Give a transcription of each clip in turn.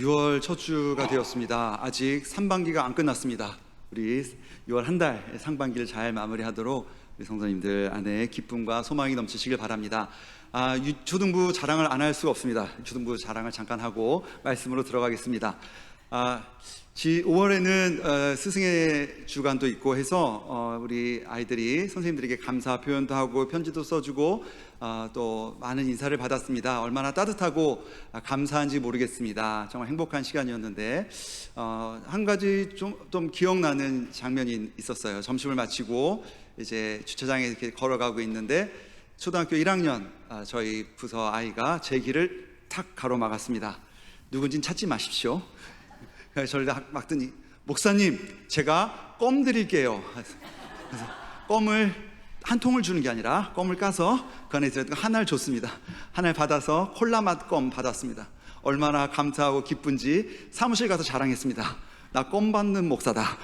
6월 첫 주가 되었습니다. 아직 상반기가 안 끝났습니다. 우리 6월 한 달 상반기를 잘 마무리하도록 우리 성도님들 안에 기쁨과 소망이 넘치시길 바랍니다. 초등부 자랑을 안 할 수가 없습니다. 초등부 자랑을 잠깐 하고 말씀으로 들어가겠습니다. 5월에는 스승의 주간도 있고 해서 우리 아이들이 선생님들에게 감사 표현도 하고 편지도 써주고 또 많은 인사를 받았습니다. 얼마나 따뜻하고 감사한지 모르겠습니다. 정말 행복한 시간이었는데 한 가지 좀 기억나는 장면이 있었어요. 점심을 마치고 이제 주차장에 이렇게 걸어가고 있는데 초등학교 1학년 저희 부서 아이가 제 길을 탁 가로막았습니다. 누군진 찾지 마십시오. 그래서 저를 막더니 목사님 제가 껌 드릴게요. 그래서 껌을 한 통을 주는 게 아니라 껌을 까서 그 안에 들어있는 거 하나를 줬습니다. 하나를 받아서 콜라 맛 껌 받았습니다. 얼마나 감사하고 기쁜지 사무실 가서 자랑했습니다. 나 껌 받는 목사다.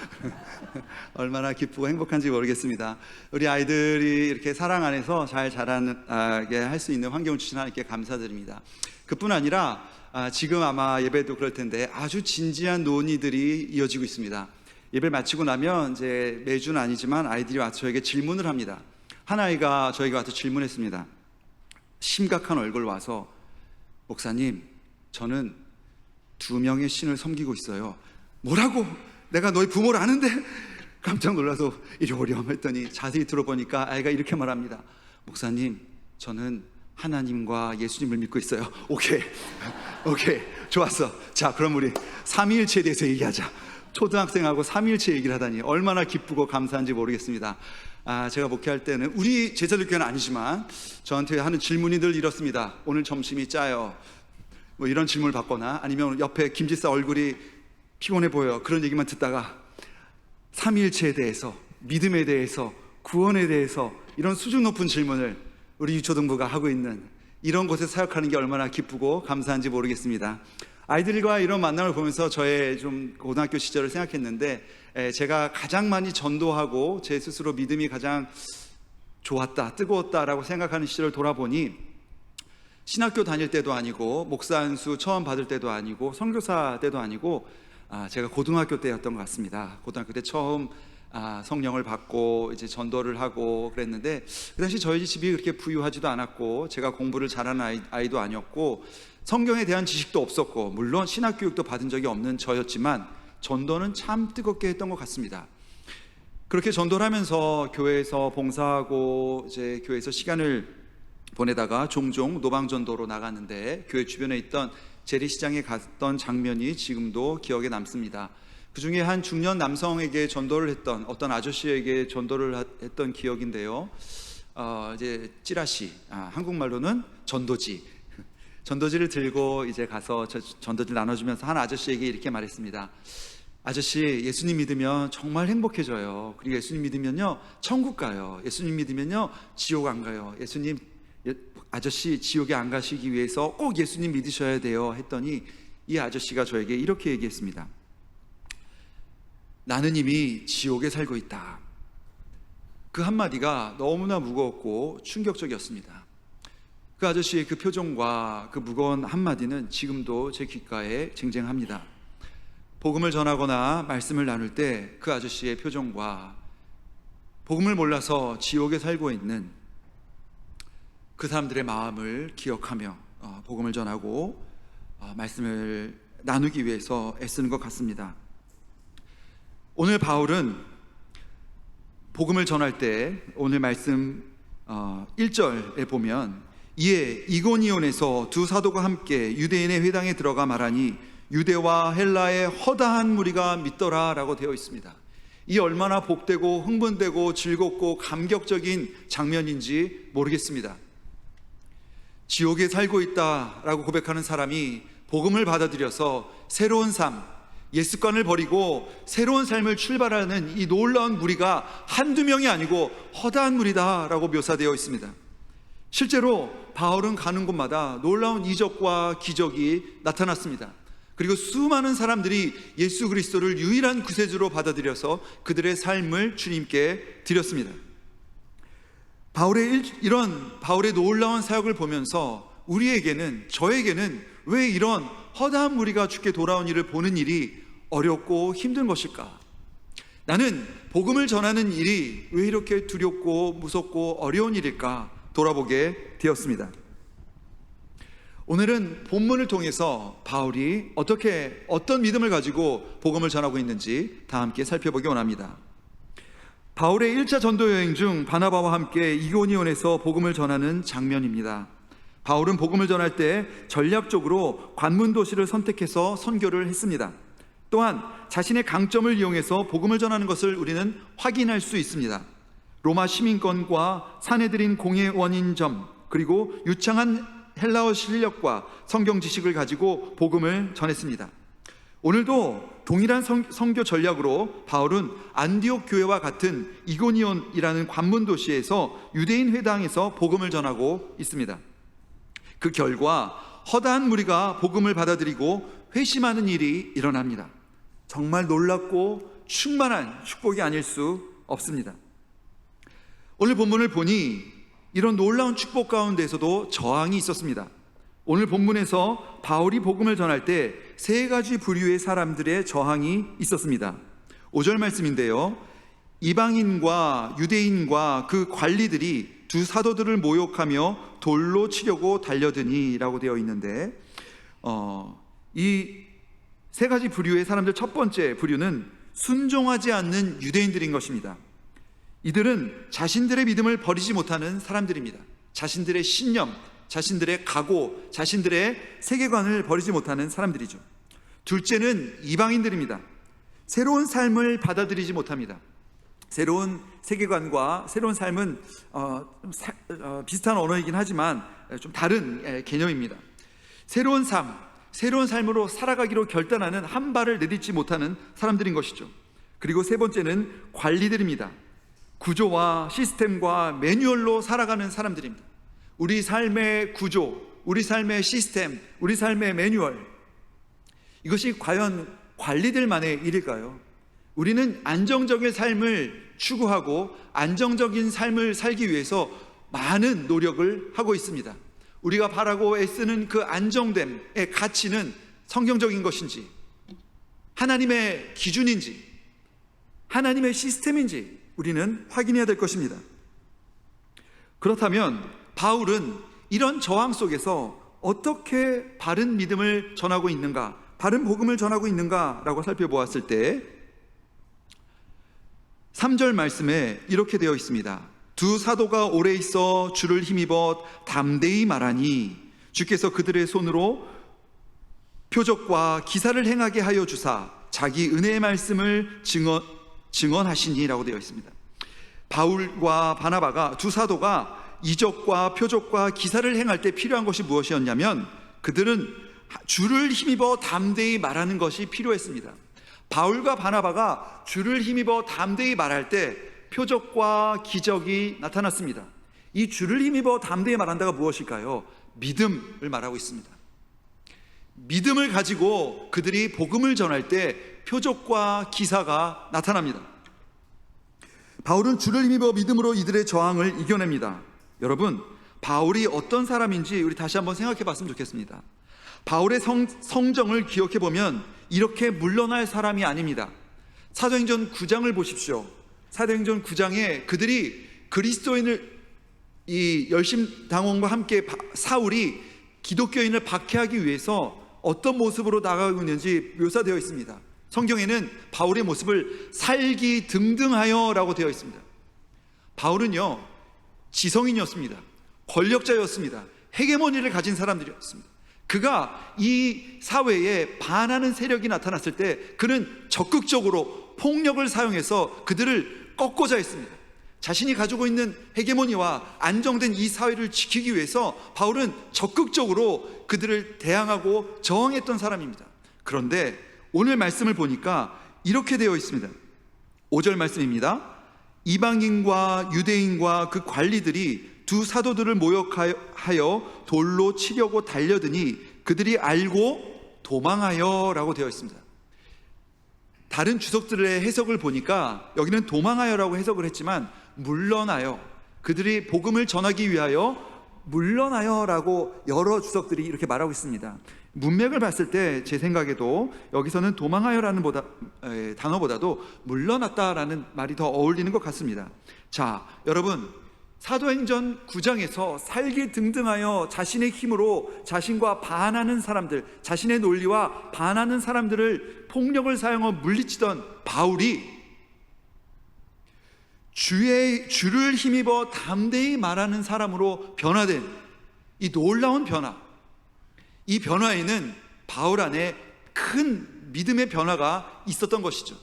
얼마나 기쁘고 행복한지 모르겠습니다. 우리 아이들이 이렇게 사랑 안에서 잘 자라게 할 수 있는 환경을 주신 하나님께 감사드립니다. 그뿐 아니라 지금 아마 예배도 그럴 텐데 아주 진지한 논의들이 이어지고 있습니다. 예배 마치고 나면 이제 매주는 아니지만 아이들이 와서 저에게 질문을 합니다. 한 아이가 저에게 와서 질문했습니다. 심각한 얼굴 와서 목사님 저는 2명의 신을 섬기고 있어요. 뭐라고? 내가 너희 부모를 아는데? 깜짝 놀라서 이리 오렴 했더니 자세히 들어보니까 아이가 이렇게 말합니다. 목사님 저는 하나님과 예수님을 믿고 있어요. 오케이 좋았어. 자 그럼 우리 삼위일체에 대해서 얘기하자. 초등학생하고 삼위일체 얘기를 하다니 얼마나 기쁘고 감사한지 모르겠습니다. 제가 목회할 때는 우리 제자들교회는 아니지만 저한테 하는 질문이 늘 이렇습니다. 오늘 점심이 짜요. 뭐 이런 질문을 받거나 아니면 옆에 김지사 얼굴이 피곤해 보여. 그런 얘기만 듣다가 삼위일체에 대해서, 믿음에 대해서, 구원에 대해서 이런 수준 높은 질문을 우리 유초등부가 하고 있는 이런 곳에 사역하는 게 얼마나 기쁘고 감사한지 모르겠습니다. 아이들과 이런 만남을 보면서 저의 좀 고등학교 시절을 생각했는데 제가 가장 많이 전도하고 제 스스로 믿음이 가장 좋았다, 뜨거웠다라고 생각하는 시절을 돌아보니 신학교 다닐 때도 아니고 목사 안수 처음 받을 때도 아니고 선교사 때도 아니고 제가 고등학교 때였던 것 같습니다. 고등학교 때 처음 성령을 받고 이제 전도를 하고 그랬는데 그 당시 저희 집이 그렇게 부유하지도 않았고 제가 공부를 잘하는 아이도 아니었고 성경에 대한 지식도 없었고 물론 신학교육도 받은 적이 없는 저였지만 전도는 참 뜨겁게 했던 것 같습니다. 그렇게 전도를 하면서 교회에서 봉사하고 이제 교회에서 시간을 보내다가 종종 노방전도로 나갔는데 교회 주변에 있던 재래시장에 갔던 장면이 지금도 기억에 남습니다. 그 중에 한 중년 남성에게 전도를 했던 어떤 아저씨에게 전도를 했던 기억인데요. 이제 찌라시, 한국말로는 전도지를 들고 이제 가서 전도지를 나눠주면서 한 아저씨에게 이렇게 말했습니다. 아저씨, 예수님 믿으면 정말 행복해져요. 그리고 예수님 믿으면요 천국 가요. 예수님 믿으면요 지옥 안 가요. 아저씨 지옥에 안 가시기 위해서 꼭 예수님 믿으셔야 돼요 했더니 이 아저씨가 저에게 이렇게 얘기했습니다. 나는 이미 지옥에 살고 있다. 그 한마디가 너무나 무거웠고 충격적이었습니다. 그 아저씨의 그 표정과 그 무거운 한마디는 지금도 제 귓가에 쟁쟁합니다. 복음을 전하거나 말씀을 나눌 때 그 아저씨의 표정과 복음을 몰라서 지옥에 살고 있는 그 사람들의 마음을 기억하며 복음을 전하고 말씀을 나누기 위해서 애쓰는 것 같습니다. 오늘 바울은 복음을 전할 때 오늘 말씀 1절에 보면 이에 이고니온에서 두 사도가 함께 유대인의 회당에 들어가 말하니 유대와 헬라의 허다한 무리가 믿더라 라고 되어 있습니다. 이 얼마나 복되고 흥분되고 즐겁고 감격적인 장면인지 모르겠습니다. 지옥에 살고 있다라고 고백하는 사람이 복음을 받아들여서 새로운 삶, 옛습관을 버리고 새로운 삶을 출발하는 이 놀라운 무리가 한두 명이 아니고 허다한 무리다라고 묘사되어 있습니다. 실제로 바울은 가는 곳마다 놀라운 이적과 기적이 나타났습니다. 그리고 수많은 사람들이 예수 그리스도를 유일한 구세주로 받아들여서 그들의 삶을 주님께 드렸습니다. 바울의 놀라운 사역을 보면서 저에게는 왜 이런 허다한 무리가 주께 돌아온 일을 보는 일이 어렵고 힘든 것일까? 나는 복음을 전하는 일이 왜 이렇게 두렵고 무섭고 어려운 일일까 돌아보게 되었습니다. 오늘은 본문을 통해서 바울이 어떤 믿음을 가지고 복음을 전하고 있는지 다 함께 살펴보기 원합니다. 바울의 1차 전도 여행 중 바나바와 함께 이고니온에서 복음을 전하는 장면입니다. 바울은 복음을 전할 때 전략적으로 관문 도시를 선택해서 선교를 했습니다. 또한 자신의 강점을 이용해서 복음을 전하는 것을 우리는 확인할 수 있습니다. 로마 시민권과 사내들인 공회원인 점, 그리고 유창한 헬라어 실력과 성경 지식을 가지고 복음을 전했습니다. 오늘도 동일한 선교 전략으로 바울은 안디옥 교회와 같은 이고니온이라는 관문 도시에서 유대인 회당에서 복음을 전하고 있습니다. 그 결과 허다한 무리가 복음을 받아들이고 회심하는 일이 일어납니다. 정말 놀랍고 충만한 축복이 아닐 수 없습니다. 오늘 본문을 보니 이런 놀라운 축복 가운데서도 저항이 있었습니다. 오늘 본문에서 바울이 복음을 전할 때 세 가지 부류의 사람들의 저항이 있었습니다. 5절 말씀인데요, 이방인과 유대인과 그 관리들이 두 사도들을 모욕하며 돌로 치려고 달려드니 라고 되어 있는데, 이 세 가지 부류의 사람들, 첫 번째 부류는 순종하지 않는 유대인들인 것입니다. 이들은 자신들의 믿음을 버리지 못하는 사람들입니다. 자신들의 신념, 자신들의 각오, 자신들의 세계관을 버리지 못하는 사람들이죠. 둘째는 이방인들입니다. 새로운 삶을 받아들이지 못합니다. 새로운 세계관과 새로운 삶은 비슷한 언어이긴 하지만 좀 다른 개념입니다. 새로운 삶으로 살아가기로 결단하는 한 발을 내딛지 못하는 사람들인 것이죠. 그리고 세 번째는 관리들입니다. 구조와 시스템과 매뉴얼로 살아가는 사람들입니다. 우리 삶의 구조, 우리 삶의 시스템, 우리 삶의 매뉴얼, 이것이 과연 관리들만의 일일까요? 우리는 안정적인 삶을 추구하고 안정적인 삶을 살기 위해서 많은 노력을 하고 있습니다. 우리가 바라고 애쓰는 그 안정됨의 가치는 성경적인 것인지, 하나님의 기준인지, 하나님의 시스템인지 우리는 확인해야 될 것입니다. 그렇다면 바울은 이런 저항 속에서 어떻게 바른 믿음을 전하고 있는가, 바른 복음을 전하고 있는가라고 살펴보았을 때 3절 말씀에 이렇게 되어 있습니다. 두 사도가 오래 있어 주를 힘입어 담대히 말하니 주께서 그들의 손으로 표적과 기사를 행하게 하여 주사 자기 은혜의 말씀을 증언하시니라고 되어 있습니다. 바울과 바나바가, 두 사도가 이적과 표적과 기사를 행할 때 필요한 것이 무엇이었냐면 그들은 주를 힘입어 담대히 말하는 것이 필요했습니다. 바울과 바나바가 주를 힘입어 담대히 말할 때 표적과 기적이 나타났습니다. 이 주를 힘입어 담대히 말한다가 무엇일까요? 믿음을 말하고 있습니다. 믿음을 가지고 그들이 복음을 전할 때 표적과 기사가 나타납니다. 바울은 주를 힘입어 믿음으로 이들의 저항을 이겨냅니다. 여러분, 바울이 어떤 사람인지 우리 다시 한번 생각해 봤으면 좋겠습니다. 바울의 성정을 기억해 보면 이렇게 물러날 사람이 아닙니다. 사도행전 9장을 보십시오. 사도행전 9장에 그들이 그리스도인을, 이 열심당원과 함께 사울이 기독교인을 박해하기 위해서 어떤 모습으로 나가고 있는지 묘사되어 있습니다. 성경에는 바울의 모습을 살기 등등하여 라고 되어 있습니다. 바울은요, 지성인이었습니다. 권력자였습니다. 헤게모니를 가진 사람들이었습니다. 그가 이 사회에 반하는 세력이 나타났을 때 그는 적극적으로 폭력을 사용해서 그들을 꺾고자 했습니다. 자신이 가지고 있는 헤게모니와 안정된 이 사회를 지키기 위해서 바울은 적극적으로 그들을 대항하고 저항했던 사람입니다. 그런데 오늘 말씀을 보니까 이렇게 되어 있습니다. 5절 말씀입니다. 이방인과 유대인과 그 관리들이 두 사도들을 모욕하여 돌로 치려고 달려드니 그들이 알고 도망하여 라고 되어 있습니다. 다른 주석들의 해석을 보니까 여기는 도망하여라고 해석을 했지만 물러나요, 그들이 복음을 전하기 위하여 물러나여라고 여러 주석들이 이렇게 말하고 있습니다. 문맥을 봤을 때 제 생각에도 여기서는 도망하여라는 단어보다도 물러났다라는 말이 더 어울리는 것 같습니다. 자, 여러분, 사도행전 9장에서 살기등등하여 자신의 힘으로 자신과 반하는 사람들, 자신의 논리와 반하는 사람들을 폭력을 사용하여 물리치던 바울이 주를 힘입어 담대히 말하는 사람으로 변화된 이 놀라운 변화, 이 변화에는 바울 안에 큰 믿음의 변화가 있었던 것이죠.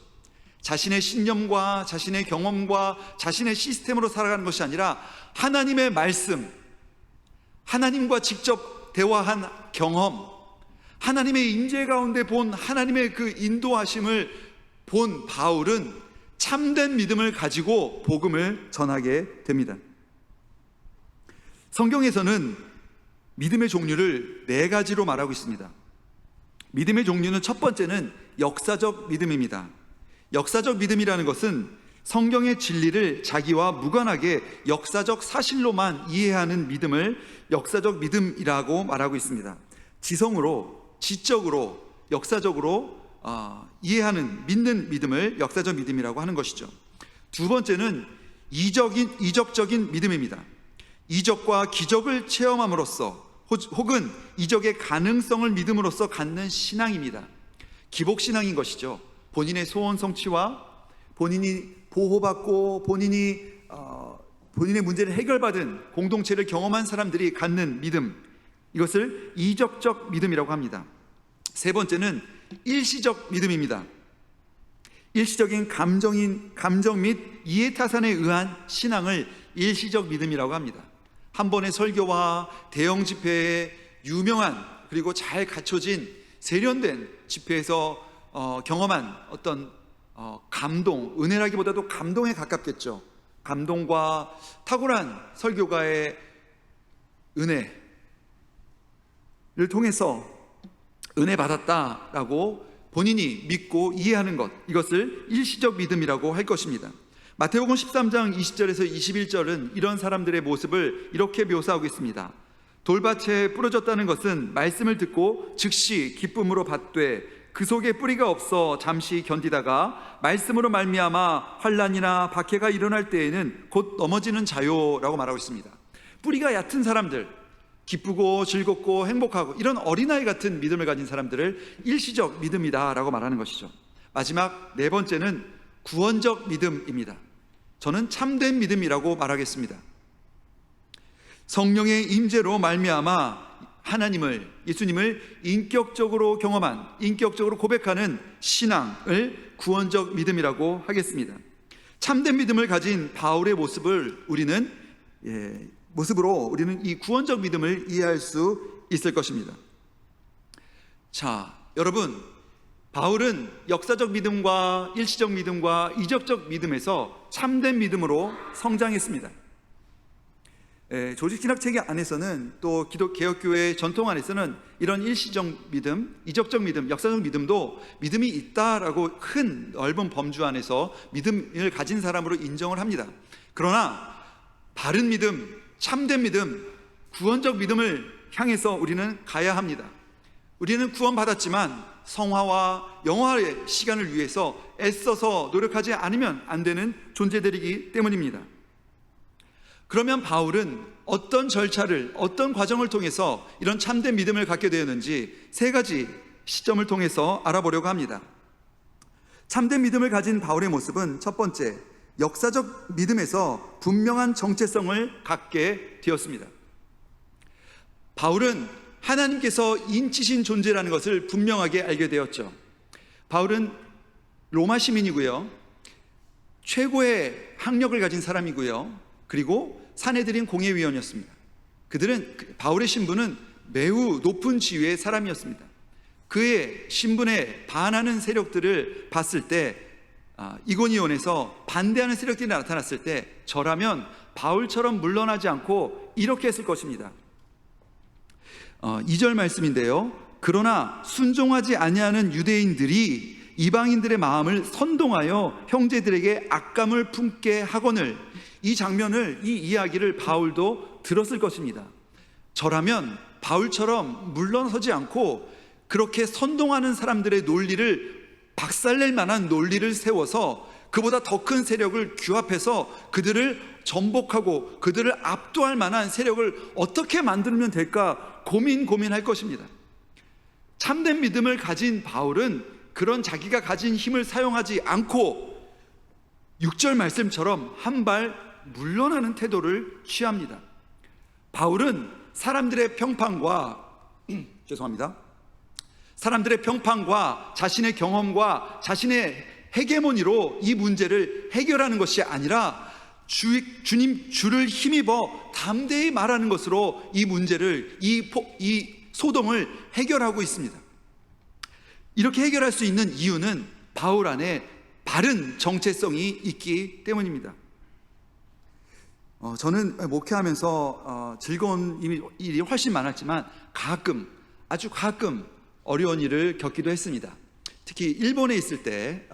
자신의 신념과 자신의 경험과 자신의 시스템으로 살아가는 것이 아니라 하나님의 말씀, 하나님과 직접 대화한 경험, 하나님의 임재 가운데 본 하나님의 그 인도하심을 본 바울은 참된 믿음을 가지고 복음을 전하게 됩니다. 성경에서는 믿음의 종류를 4가지로 말하고 있습니다. 믿음의 종류는 첫 번째는 역사적 믿음입니다. 역사적 믿음이라는 것은 성경의 진리를 자기와 무관하게 역사적 사실로만 이해하는 믿음을 역사적 믿음이라고 말하고 있습니다. 지성으로, 지적으로, 역사적으로 이해하는, 믿는 믿음을 역사적 믿음이라고 하는 것이죠. 두 번째는 이적적인 믿음입니다. 이적과 기적을 체험함으로써 혹은 이적의 가능성을 믿음으로써 갖는 신앙입니다. 기복신앙인 것이죠. 본인의 소원 성취와 본인이 보호받고 본인의 문제를 해결받은 공동체를 경험한 사람들이 갖는 믿음, 이것을 이적적 믿음이라고 합니다. 세 번째는 일시적 믿음입니다. 일시적인 감정 및 이해타산에 의한 신앙을 일시적 믿음이라고 합니다. 한 번의 설교와 대형 집회에 유명한, 그리고 잘 갖춰진 세련된 집회에서 경험한 어떤 감동, 은혜라기보다도 감동에 가깝겠죠. 감동과 탁월한 설교가의 은혜를 통해서 은혜 받았다라고 본인이 믿고 이해하는 것, 이것을 일시적 믿음이라고 할 것입니다. 마태복음 13장 20절에서 21절은 이런 사람들의 모습을 이렇게 묘사하고 있습니다. 돌밭에 부러졌다는 것은 말씀을 듣고 즉시 기쁨으로 받되 그 속에 뿌리가 없어 잠시 견디다가 말씀으로 말미암아 환난이나 박해가 일어날 때에는 곧 넘어지는 자요라고 말하고 있습니다. 뿌리가 얕은 사람들, 기쁘고 즐겁고 행복하고 이런 어린아이 같은 믿음을 가진 사람들을 일시적 믿음이다라고 말하는 것이죠. 마지막 네 번째는 구원적 믿음입니다. 저는 참된 믿음이라고 말하겠습니다. 성령의 임재로 말미암아 하나님을, 예수님을 인격적으로 경험한, 인격적으로 고백하는 신앙을 구원적 믿음이라고 하겠습니다. 참된 믿음을 가진 바울의 모습으로 우리는 이 구원적 믿음을 이해할 수 있을 것입니다. 자, 여러분, 바울은 역사적 믿음과 일시적 믿음과 이적적 믿음에서 참된 믿음으로 성장했습니다. 조직신학 체계 안에서는 또 기독개혁교회 전통 안에서는 이런 일시적 믿음, 이적적 믿음, 역사적 믿음도 믿음이 있다라고 큰 넓은 범주 안에서 믿음을 가진 사람으로 인정을 합니다. 그러나 바른 믿음, 참된 믿음, 구원적 믿음을 향해서 우리는 가야 합니다. 우리는 구원받았지만 성화와 영화의 시간을 위해서 애써서 노력하지 않으면 안 되는 존재들이기 때문입니다. 그러면 바울은 어떤 절차를, 어떤 과정을 통해서 이런 참된 믿음을 갖게 되었는지 3가지 시점을 통해서 알아보려고 합니다. 참된 믿음을 가진 바울의 모습은 첫 번째, 역사적 믿음에서 분명한 정체성을 갖게 되었습니다. 바울은 하나님께서 인치신 존재라는 것을 분명하게 알게 되었죠. 바울은 로마 시민이고요, 최고의 학력을 가진 사람이고요, 그리고 사내들인 공회위원이었습니다. 바울의 신분은 매우 높은 지위의 사람이었습니다. 그의 신분에 반하는 세력들을 봤을 때, 이고니온에서 반대하는 세력들이 나타났을 때 저라면 바울처럼 물러나지 않고 이렇게 했을 것입니다. 2절 말씀인데요, 그러나 순종하지 아니하는 유대인들이 이방인들의 마음을 선동하여 형제들에게 악감을 품게 하거늘, 이 장면을, 이 이야기를 바울도 들었을 것입니다. 저라면 바울처럼 물러서지 않고 그렇게 선동하는 사람들의 논리를 박살낼 만한 논리를 세워서 그보다 더 큰 세력을 규합해서 그들을 전복하고 그들을 압도할 만한 세력을 어떻게 만들면 될까 고민할 것입니다. 참된 믿음을 가진 바울은 그런 자기가 가진 힘을 사용하지 않고 6절 말씀처럼 한 발 물러나는 태도를 취합니다. 바울은 사람들의 평판과 사람들의 평판과 자신의 경험과 자신의 헤게모니로 이 문제를 해결하는 것이 아니라 주님 주를 힘입어 담대히 말하는 것으로 이 문제를, 이 소동을 해결하고 있습니다. 이렇게 해결할 수 있는 이유는 바울 안에 바른 정체성이 있기 때문입니다. 저는 목회하면서 즐거운 일이 훨씬 많았지만 아주 가끔 어려운 일을 겪기도 했습니다. 특히 일본에 있을 때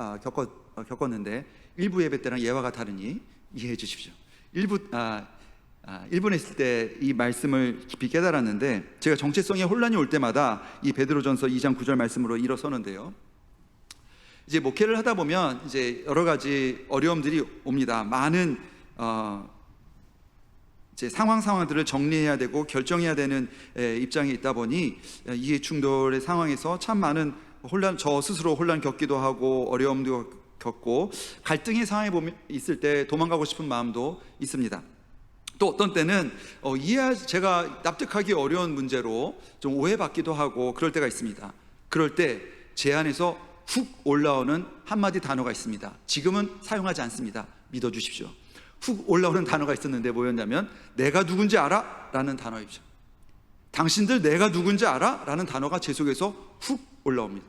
겪었는데 일부 예배 때랑 예화가 다르니 이해해 주십시오. 일본에 있을 때 이 말씀을 깊이 깨달았는데, 제가 정체성에 혼란이 올 때마다 이 베드로전서 2장 9절 말씀으로 일어서는데요. 이제 목회를 하다 보면 이제 여러 가지 어려움들이 옵니다. 많은 이제 상황들을 정리해야 되고 결정해야 되는 입장에 있다 보니 이해 충돌의 상황에서 참 많은 저 스스로 혼란 겪기도 하고 어려움도 겪고 갈등의 상황에 있을 때 도망가고 싶은 마음도 있습니다. 또 어떤 때는 제가 납득하기 어려운 문제로 좀 오해받기도 하고 그럴 때가 있습니다. 그럴 때 제 안에서 훅 올라오는 한마디 단어가 있습니다. 지금은 사용하지 않습니다. 믿어주십시오. 훅 올라오는 단어가 있었는데 뭐였냐면 내가 누군지 알아? 라는 단어입니다. 당신들 내가 누군지 알아? 라는 단어가 제 속에서 훅 올라옵니다.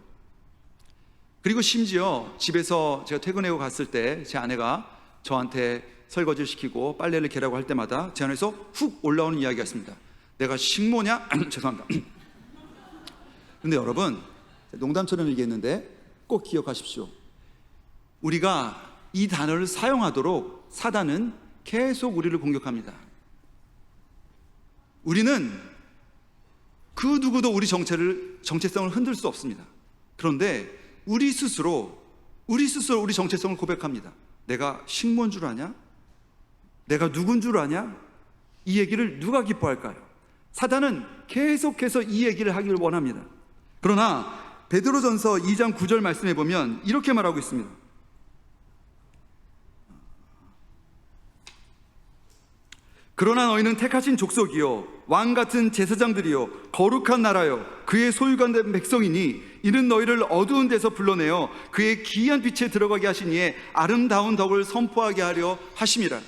그리고 심지어 집에서 제가 퇴근하고 갔을 때 제 아내가 저한테 설거지를 시키고 빨래를 개라고 할 때마다 제 안에서 훅 올라오는 이야기가 있습니다. 내가 식모냐? 죄송합니다. 근데 여러분, 농담처럼 얘기했는데 꼭 기억하십시오. 우리가 이 단어를 사용하도록 사단은 계속 우리를 공격합니다. 우리는 그 누구도 우리 정체성을 흔들 수 없습니다. 그런데 우리 스스로 우리 정체성을 고백합니다. 내가 식모인 줄 아냐? 내가 누군 줄 아냐? 이 얘기를 누가 기뻐할까요? 사단은 계속해서 이 얘기를 하기를 원합니다. 그러나 베드로전서 2장 9절 말씀에 보면 이렇게 말하고 있습니다. 그러나 너희는 택하신 족속이요 왕같은 제사장들이요 거룩한 나라요 그의 소유관된 백성이니 이는 너희를 어두운 데서 불러내어 그의 기이한 빛에 들어가게 하신 이의 아름다운 덕을 선포하게 하려 하심이라.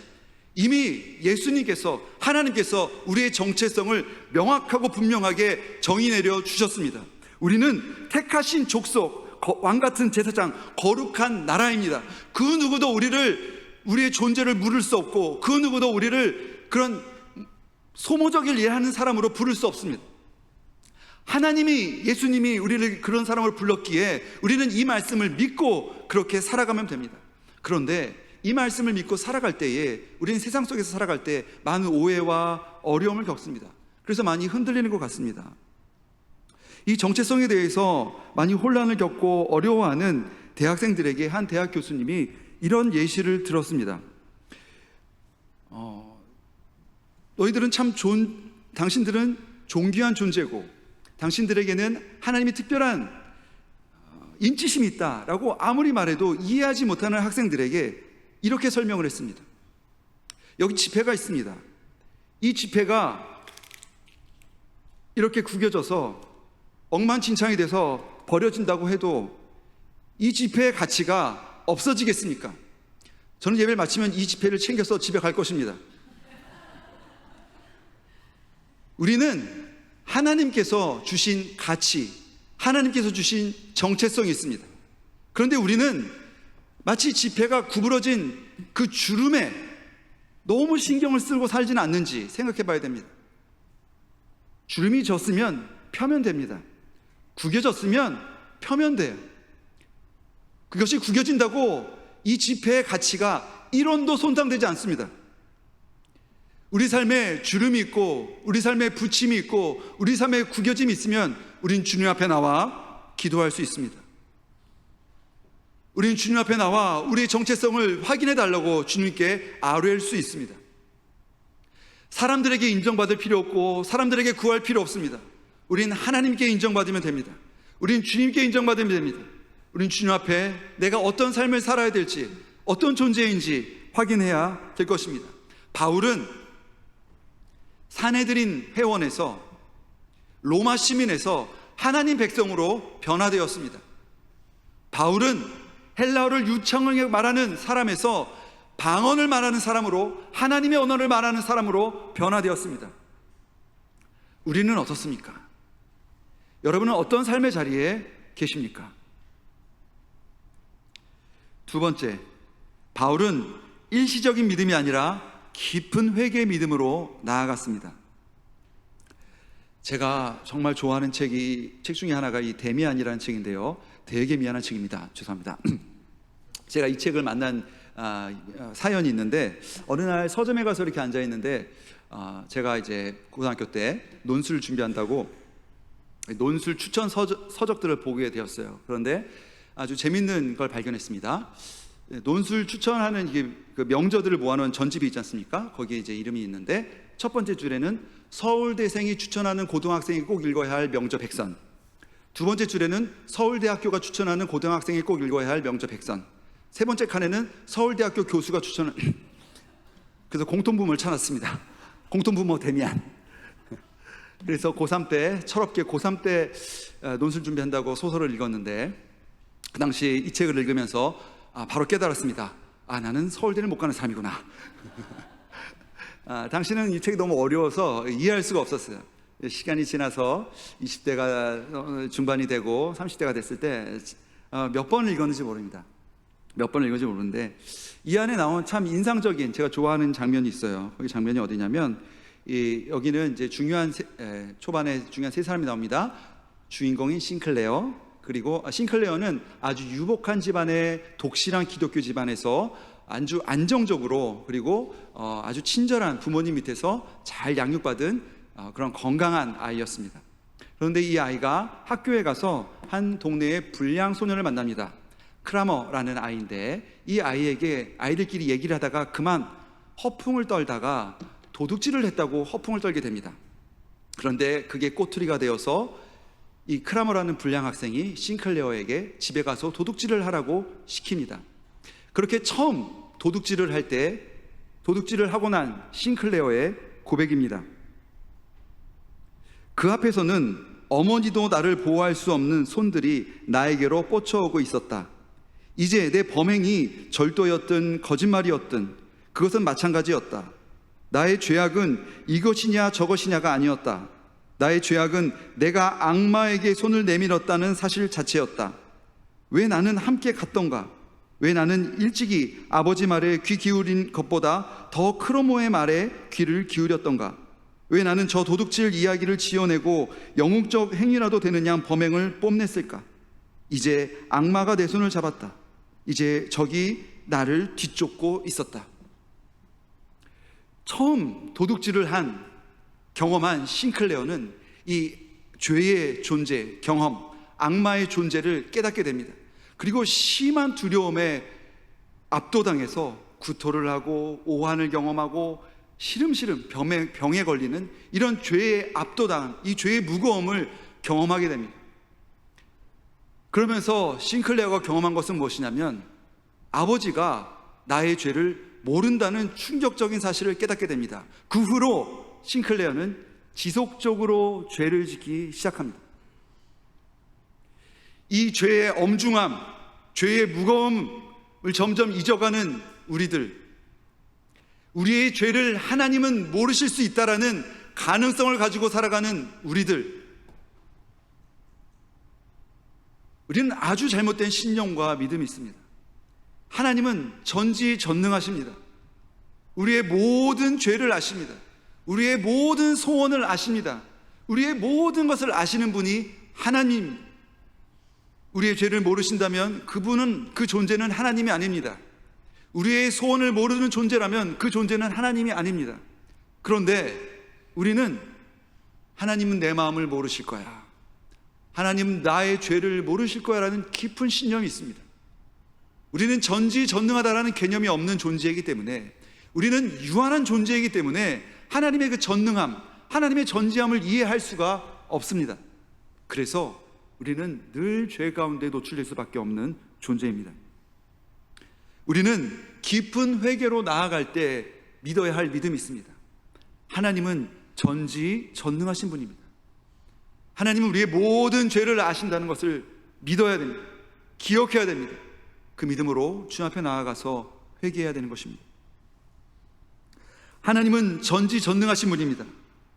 이미 예수님께서, 하나님께서 우리의 정체성을 명확하고 분명하게 정의 내려 주셨습니다. 우리는 택하신 족속, 왕같은 제사장, 거룩한 나라입니다. 그 누구도 우리의 존재를 물을 수 없고 그 누구도 우리를 그런 소모적인 일을 하는 사람으로 부를 수 없습니다. 예수님이 우리를 그런 사람으로 불렀기에 우리는 이 말씀을 믿고 그렇게 살아가면 됩니다. 그런데 이 말씀을 믿고 살아갈 때에 우리는 세상 속에서 살아갈 때 많은 오해와 어려움을 겪습니다. 그래서 많이 흔들리는 것 같습니다. 이 정체성에 대해서 많이 혼란을 겪고 어려워하는 대학생들에게 한 대학 교수님이 이런 예시를 들었습니다. 당신들은 존귀한 존재고 당신들에게는 하나님이 특별한 인치심이 있다라고 아무리 말해도 이해하지 못하는 학생들에게 이렇게 설명을 했습니다. 여기 지폐가 있습니다. 이 지폐가 이렇게 구겨져서 엉망진창이 돼서 버려진다고 해도 이 지폐의 가치가 없어지겠습니까? 저는 예배를 마치면 이 지폐를 챙겨서 집에 갈 것입니다. 우리는 하나님께서 주신 가치, 하나님께서 주신 정체성이 있습니다. 그런데 우리는 마치 지폐가 구부러진 그 주름에 너무 신경을 쓰고 살지는 않는지 생각해 봐야 됩니다. 주름이 졌으면 펴면 됩니다. 구겨졌으면 펴면 돼요. 그것이 구겨진다고 이 지폐의 가치가 1원도 손상되지 않습니다. 우리 삶에 주름이 있고 우리 삶에 부침이 있고 우리 삶에 구겨짐이 있으면 우린 주님 앞에 나와 기도할 수 있습니다. 우린 주님 앞에 나와 우리의 정체성을 확인해 달라고 주님께 아뢰할 수 있습니다. 사람들에게 인정받을 필요 없고 사람들에게 구할 필요 없습니다. 우린 하나님께 인정받으면 됩니다. 우린 주님께 인정받으면 됩니다. 우린 주님 앞에 내가 어떤 삶을 살아야 될지, 어떤 존재인지 확인해야 될 것입니다. 바울은 사내들인 회원에서, 로마 시민에서 하나님 백성으로 변화되었습니다. 바울은 헬라어를 유창하게 말하는 사람에서 방언을 말하는 사람으로, 하나님의 언어를 말하는 사람으로 변화되었습니다. 우리는 어떻습니까? 여러분은 어떤 삶의 자리에 계십니까? 두 번째, 바울은 일시적인 믿음이 아니라 깊은 회개의 믿음으로 나아갔습니다. 제가 정말 좋아하는 책 중에 하나가 이 데미안이라는 책인데요. 되게 미안한 책입니다. 죄송합니다. 제가 이 책을 만난 사연이 있는데, 어느 날 서점에 가서 이렇게 앉아 있는데 제가 이제 고등학교 때 논술 준비한다고 논술 추천 서적들을 보게 되었어요. 그런데 아주 재밌는 걸 발견했습니다. 논술 추천하는 이게 그 명저들을 모아놓은 전집이 있지 않습니까? 거기에 이제 이름이 있는데, 첫 번째 줄에는 서울대생이 추천하는 고등학생이 꼭 읽어야 할 명저 100선, 두 번째 줄에는 서울대학교가 추천하는 고등학생이 꼭 읽어야 할 명저 100선, 세 번째 칸에는 서울대학교 교수가 추천하는 그래서 공통부모를 찾았습니다. 공통부모 데미안. 그래서 고3 때, 철없게 고3 때 논술 준비한다고 소설을 읽었는데, 그 당시 이 책을 읽으면서 바로 깨달았습니다. 나는 서울대를 못 가는 사람이구나. 당시는 이 책이 너무 어려워서 이해할 수가 없었어요. 시간이 지나서 20대가 중반이 되고 30대가 됐을 때 몇 번을 읽었는지 모릅니다. 몇 번을 읽었는지 모르는데, 이 안에 나온 참 인상적인, 제가 좋아하는 장면이 있어요. 거기 장면이 어디냐면, 여기는 이제 초반에 중요한 세 사람이 나옵니다. 주인공인 싱클레어, 그리고 싱클레어는 아주 유복한 집안의 독실한 기독교 집안에서 아주 안정적으로, 그리고 아주 친절한 부모님 밑에서 잘 양육받은 그런 건강한 아이였습니다. 그런데 이 아이가 학교에 가서 한 동네의 불량 소년을 만납니다. 크라머라는 아이인데, 이 아이에게 아이들끼리 얘기를 하다가 그만 허풍을 떨다가 도둑질을 했다고 허풍을 떨게 됩니다. 그런데 그게 꼬투리가 되어서 이 크라머라는 불량 학생이 싱클레어에게 집에 가서 도둑질을 하라고 시킵니다. 그렇게 처음 도둑질을 할 때, 도둑질을 하고 난 싱클레어의 고백입니다. 그 앞에서는 어머니도 나를 보호할 수 없는 손들이 나에게로 뻗쳐오고 있었다. 이제 내 범행이 절도였든 거짓말이었든 그것은 마찬가지였다. 나의 죄악은 이것이냐 저것이냐가 아니었다. 나의 죄악은 내가 악마에게 손을 내밀었다는 사실 자체였다. 왜 나는 함께 갔던가? 왜 나는 일찍이 아버지 말에 귀 기울인 것보다 더 크로모의 말에 귀를 기울였던가? 왜 나는 저 도둑질 이야기를 지어내고 영웅적 행위라도 되는 양 범행을 뽐냈을까? 이제 악마가 내 손을 잡았다. 이제 적이 나를 뒤쫓고 있었다. 처음 도둑질을 경험한 싱클레어는 이 죄의 존재, 경험, 악마의 존재를 깨닫게 됩니다. 그리고 심한 두려움에 압도당해서 구토를 하고 오한을 경험하고 시름시름 병에 걸리는 이런 죄의 압도당, 이 죄의 무거움을 경험하게 됩니다. 그러면서 싱클레어가 경험한 것은 무엇이냐면, 아버지가 나의 죄를 모른다는 충격적인 사실을 깨닫게 됩니다. 그 후로 싱클레어는 지속적으로 죄를 짓기 시작합니다. 이 죄의 엄중함, 죄의 무거움을 점점 잊어가는 우리의 죄를 하나님은 모르실 수 있다라는 가능성을 가지고 살아가는 우리는 아주 잘못된 신념과 믿음이 있습니다. 하나님은 전지전능하십니다. 우리의 모든 죄를 아십니다. 우리의 모든 소원을 아십니다. 우리의 모든 것을 아시는 분이 하나님. 우리의 죄를 모르신다면 그 존재는 하나님이 아닙니다. 우리의 소원을 모르는 존재라면 그 존재는 하나님이 아닙니다. 그런데 우리는 하나님은 내 마음을 모르실 거야, 하나님 나의 죄를 모르실 거야라는 깊은 신념이 있습니다. 우리는 전지전능하다라는 개념이 없는 존재이기 때문에, 우리는 유한한 존재이기 때문에 하나님의 그 전능함, 하나님의 전지함을 이해할 수가 없습니다. 그래서 우리는 늘 죄 가운데 노출될 수밖에 없는 존재입니다. 우리는 깊은 회개로 나아갈 때 믿어야 할 믿음이 있습니다. 하나님은 전지전능하신 분입니다. 하나님은 우리의 모든 죄를 아신다는 것을 믿어야 됩니다. 기억해야 됩니다. 그 믿음으로 주님 앞에 나아가서 회개해야 되는 것입니다. 하나님은 전지전능하신 분입니다.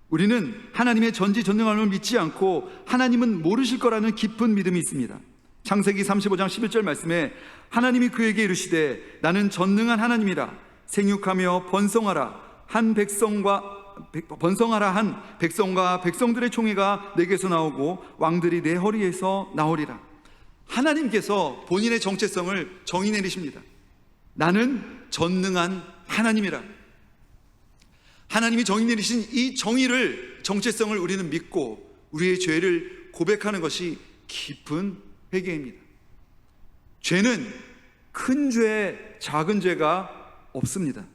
우리는 하나님의 전지전능함을 믿지 않고 하나님은 모르실 거라는 깊은 믿음이 있습니다. 창세기 35장 11절 말씀에 하나님이 그에게 이르시되 나는 전능한 하나님이라 생육하며 번성하라 한 백성과 백성들의 총회가 내게서 나오고 왕들이 내 허리에서 나오리라. 하나님께서 본인의 정체성을 정의 내리십니다. 나는 전능한 하나님이라. 하나님이 정의 내리신 이 정체성을 우리는 믿고 우리의 죄를 고백하는 것이 깊은 회개입니다. 죄는 큰 죄, 작은 죄가 없습니다.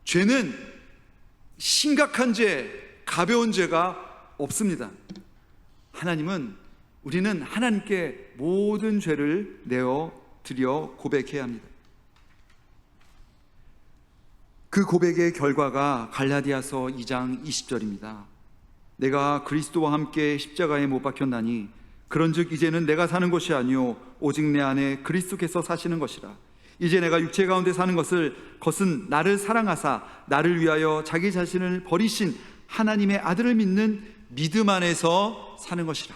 죄는 심각한 죄, 가벼운 죄가 없습니다. 우리는 하나님께 모든 죄를 내어 드려 고백해야 합니다. 그 고백의 결과가 갈라디아서 2장 20절입니다. 내가 그리스도와 함께 십자가에 못 박혔나니 그런즉 이제는 내가 사는 것이 아니요 오직 내 안에 그리스도께서 사시는 것이라. 이제 내가 육체 가운데 사는 것은 나를 사랑하사 나를 위하여 자기 자신을 버리신 하나님의 아들을 믿는 믿음 안에서 사는 것이라.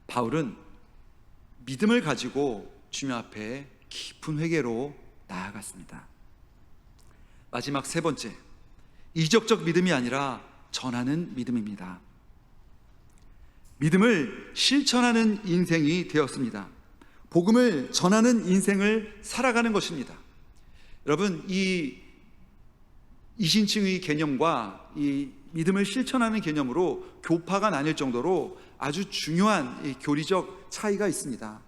바울은 믿음을 가지고 주님 앞에 깊은 회개로 나아갔습니다. 마지막 세 번째, 이적적 믿음이 아니라 전하는 믿음입니다. 믿음을 실천하는 인생이 되었습니다. 복음을 전하는 인생을 살아가는 것입니다. 여러분, 이 이신칭의 개념과 이 믿음을 실천하는 개념으로 교파가 나뉠 정도로 아주 중요한 이 교리적 차이가 있습니다.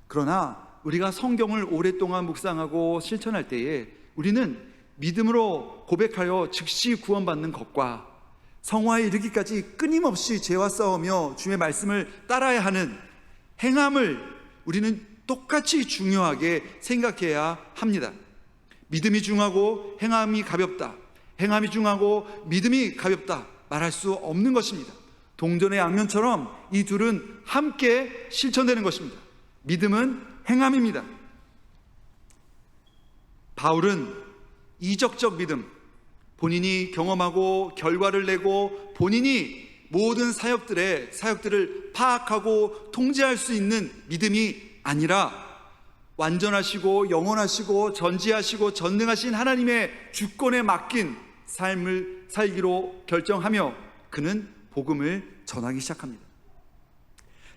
그러나 우리가 성경을 오랫동안 묵상하고 실천할 때에 우리는 믿음으로 고백하여 즉시 구원받는 것과 성화에 이르기까지 끊임없이 죄와 싸우며 주의 말씀을 따라야 하는 행함을 우리는 똑같이 중요하게 생각해야 합니다. 믿음이 중하고 행함이 가볍다, 행함이 중하고 믿음이 가볍다 말할 수 없는 것입니다. 동전의 양면처럼 이 둘은 함께 실천되는 것입니다. 믿음은 행함입니다. 바울은 이적적 믿음, 본인이 경험하고 결과를 내고 본인이 모든 사역들을 파악하고 통제할 수 있는 믿음이 아니라 완전하시고 영원하시고 전지하시고 전능하신 하나님의 주권에 맡긴 삶을 살기로 결정하며 그는 복음을 전하기 시작합니다.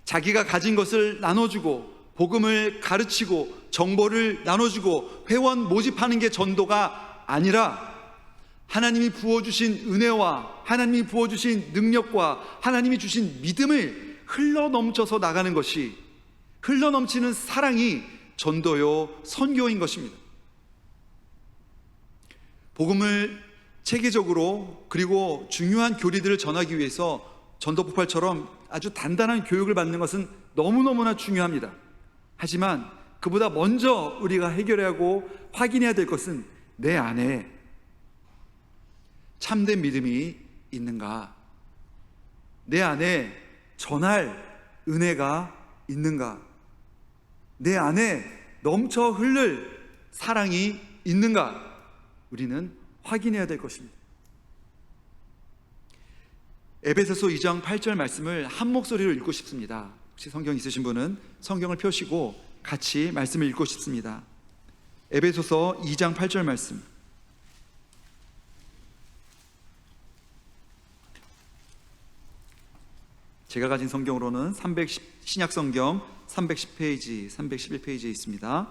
자기가 가진 것을 나눠주고 복음을 가르치고 정보를 나눠주고 회원 모집하는 게 전도가 아니라 하나님이 부어주신 은혜와 하나님이 부어주신 능력과 하나님이 주신 믿음을 흘러넘쳐서 나가는 것이, 흘러넘치는 사랑이 전도요 선교인 것입니다. 복음을 체계적으로 그리고 중요한 교리들을 전하기 위해서 전도폭발처럼 아주 단단한 교육을 받는 것은 너무너무나 중요합니다. 하지만 그보다 먼저 우리가 해결해야 하고 확인해야 될 것은 내 안에 참된 믿음이 있는가? 내 안에 전할 은혜가 있는가? 내 안에 넘쳐 흐를 사랑이 있는가? 우리는 확인해야 될 것입니다. 에베소서 2장 8절 말씀을 한 목소리로 읽고 싶습니다. 혹시 성경 있으신 분은 성경을 펴시고 같이 말씀을 읽고 싶습니다. 에베소서 2장 8절 말씀. 제가 가진 성경으로는 신약성경 310페이지, 311페이지에 있습니다.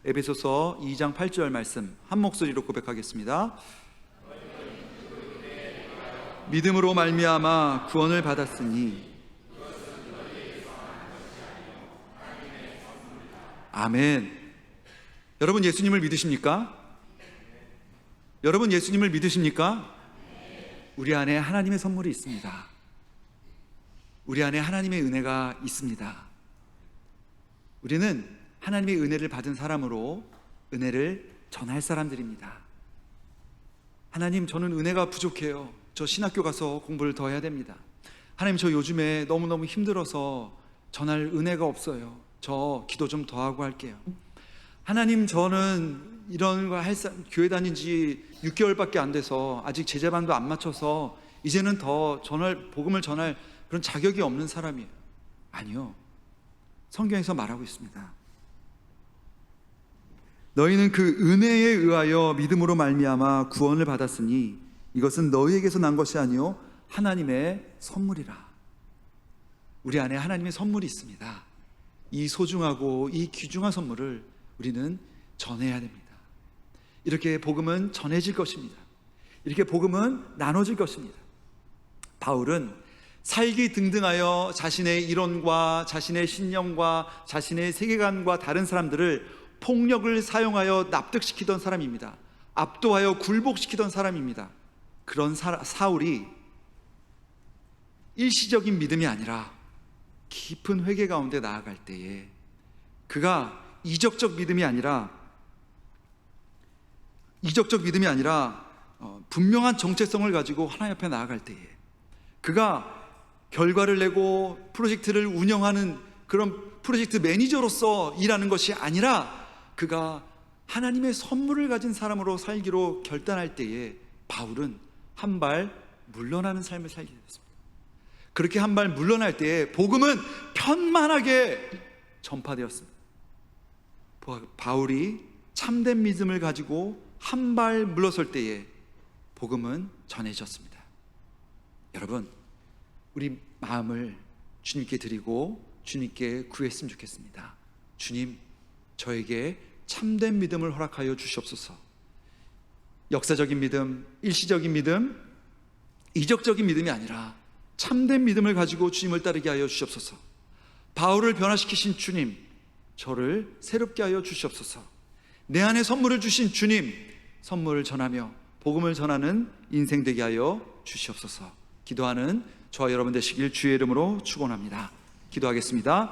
에베소서 2장 8절 말씀 한 목소리로 고백하겠습니다. 믿음으로 말미암아 구원을 받았으니 아멘. 여러분 예수님을 믿으십니까? 여러분 예수님을 믿으십니까? 우리 안에 하나님의 선물이 있습니다. 우리 안에 하나님의 은혜가 있습니다. 우리는 하나님의 은혜를 받은 사람으로 은혜를 전할 사람들입니다. 하나님, 저는 은혜가 부족해요. 저 신학교 가서 공부를 더 해야 됩니다. 하나님, 저 요즘에 너무너무 힘들어서 전할 은혜가 없어요. 저 기도 좀 더 하고 할게요. 하나님, 저는 이런 거 교회 다닌 지 6개월밖에 안 돼서 아직 제자반도 안 맞춰서 이제는 더 복음을 전할 그런 자격이 없는 사람이에요. 아니요. 성경에서 말하고 있습니다. 너희는 그 은혜에 의하여 믿음으로 말미암아 구원을 받았으니 이것은 너희에게서 난 것이 아니요 하나님의 선물이라. 우리 안에 하나님의 선물이 있습니다. 이 소중하고 이 귀중한 선물을 우리는 전해야 됩니다. 이렇게 복음은 전해질 것입니다. 이렇게 복음은 나눠질 것입니다. 바울은 살기 등등하여 자신의 이론과 자신의 신념과 자신의 세계관과 다른 사람들을 폭력을 사용하여 납득시키던 사람입니다. 압도하여 굴복시키던 사람입니다. 그런 사울이 일시적인 믿음이 아니라 깊은 회개 가운데 나아갈 때에, 그가 이적적 믿음이 아니라 분명한 정체성을 가지고 하나님 앞에 나아갈 때에, 그가 결과를 내고 프로젝트를 운영하는 그런 프로젝트 매니저로서 일하는 것이 아니라 그가 하나님의 선물을 가진 사람으로 살기로 결단할 때에 바울은 한 발 물러나는 삶을 살게 됐습니다. 그렇게 한 발 물러날 때에 복음은 편만하게 전파되었습니다. 바울이 참된 믿음을 가지고 한 발 물러설 때에 복음은 전해졌습니다. 여러분, 우리 마음을 주님께 드리고 주님께 구했으면 좋겠습니다. 주님, 저에게 참된 믿음을 허락하여 주시옵소서. 역사적인 믿음, 일시적인 믿음, 이적적인 믿음이 아니라 참된 믿음을 가지고 주님을 따르게 하여 주시옵소서. 바울을 변화시키신 주님, 저를 새롭게 하여 주시옵소서. 내 안에 선물을 주신 주님, 선물을 전하며 복음을 전하는 인생 되게 하여 주시옵소서. 기도하는 저와 여러분 되시길 주의 이름으로 축원합니다. 기도하겠습니다.